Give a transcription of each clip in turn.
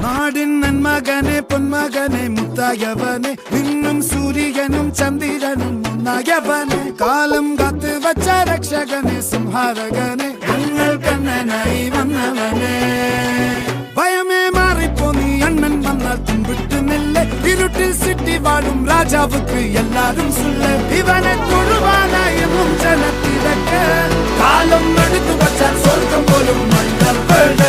നാടിൻ നന്മകനെ പൊന്മകനെ മുത്തായവനെ നിന്നും സൂര്യനും ചന്ദ്രനും ഒന്നായവനെ കാലം കാത്ത് വച്ച രക്ഷകനെ സംഹാരകനെ ഞങ്ങൾ കണ്ണനായി വന്നവനെ ഭയമേ മാറിപ്പോ നീ അണ്ണൻ വന്നാൽ തുമ്പിട്ടുന്നില്ല ഇരുട്ടിൽ സിറ്റി വാഴും രാജാവുക്ക് എല്ലാരും സുല്ല ഇവനെ തൊഴുവാനായി ജനത്തിരക്ക് കാലം എടുത്തു വച്ചാൽ സ്വർഗം പോലും മണ്ണപ്പേട്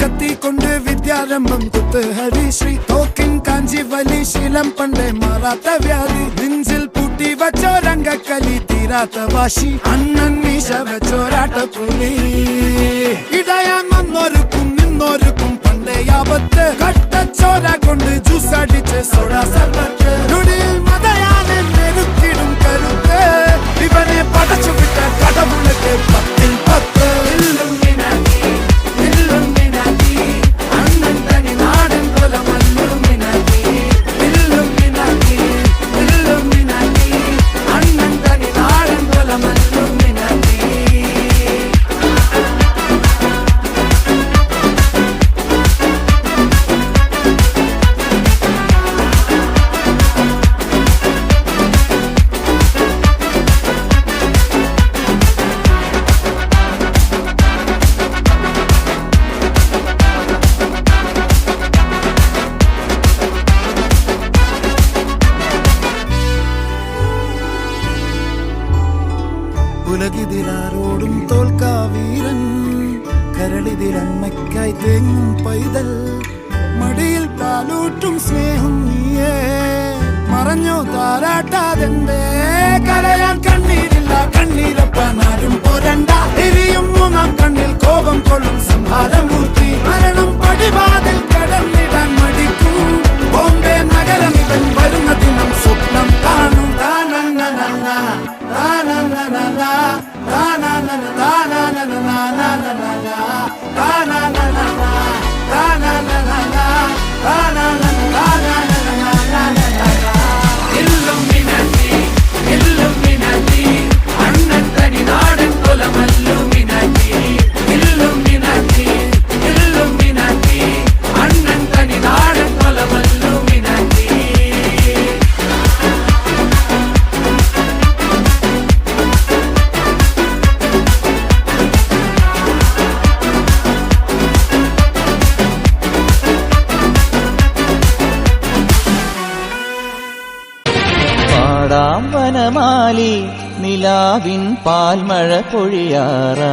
കത്തിക്കൊണ്ട് വിദ്യാരംഭം കുത്ത് ഹരിശ്രീ തോക്കിൻ കാഞ്ചി വലി ശീലം പണ്ടേ മാറാത്ത വ്യാധി നെഞ്ചിൽ പൂട്ടി വച്ചോരംഗക്കലി തീരാത്ത വാശി അണ്ണൻ മീശ വെച്ചോരാട്ട പുലി ഇടയാൻ വന്നോർക്കും നിന്നോർക്കും പണ്ടേ ആപത്ത് കട്ടച്ചോര കൊണ്ട് ജ്യൂസ് അടിച്ച് സോഡ സർബത്ത് നൊടിയിൽ മതയാനെ നെരുക്കിടും കരുത്ത് ഇവനെ പടച്ചു വിട്ട കടവുളക്ക് 10-10 ഉലകിതിലാരോടും തോൽക്കാ വീരൻ കരളിതിലമ്മയ്ക്കായി തേങ്ങും പൈതൽ മടിയിൽ പാലൂട്ടും സ്നേഹം നീയേ മറഞ്ഞോ താരാട്ടാതെന്തേ കരയാൻ കണ്ണീരില്ല കണ്ണീരപ്പാനാരും പോരണ്ട എരിയും മൂന്നാം കണ്ണിൽ കോപം കൊള്ളും സംഹാരമൂർത്തി മരണം പടിവാതിൽ കടന്നിടാൻ മടിക്കും ബോംബെ നഗരം ഇവൻ വരുന്ന ദിനം സ്വപ്നം കാണും വനമാലി നിലാവിൻ പാൽമഴ പൊഴിയാറാ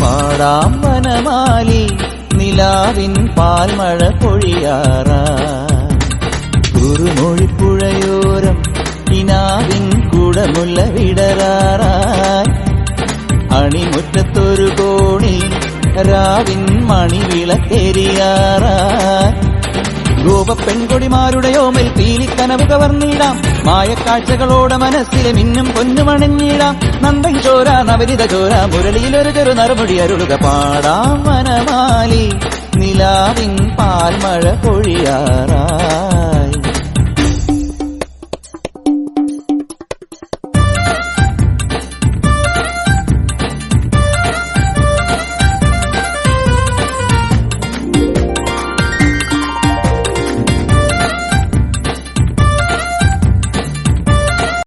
പാടാം വനമാലി നിലാവിൻ പാൽമഴ പൊഴിയാറാ കുറുമൊഴിപ്പുഴയോരം കിനാവിൻ കുടമുല്ല വിടരാറായി അണിമുറ്റത്തൊരു കോണി രാവിൻ മണിവിളക്കെരിയാറായി ഗോപ പെൺകൊടിമാരുടെയോമൽ പീലിക്കനവ് കവർന്നിടാം മായക്കാഴ്ചകളോടെ മനസ്സിലെ മിന്നും പൊന്നുമണിഞ്ഞിടാം നന്ദൻ ചോര നവരിത ചോര മുരളിയിലൊരു ചെറു നറുമുടി അരുളുക പാടാം വനമാലി നിലാവിൻ പാൽമഴ പൊഴിയാറാ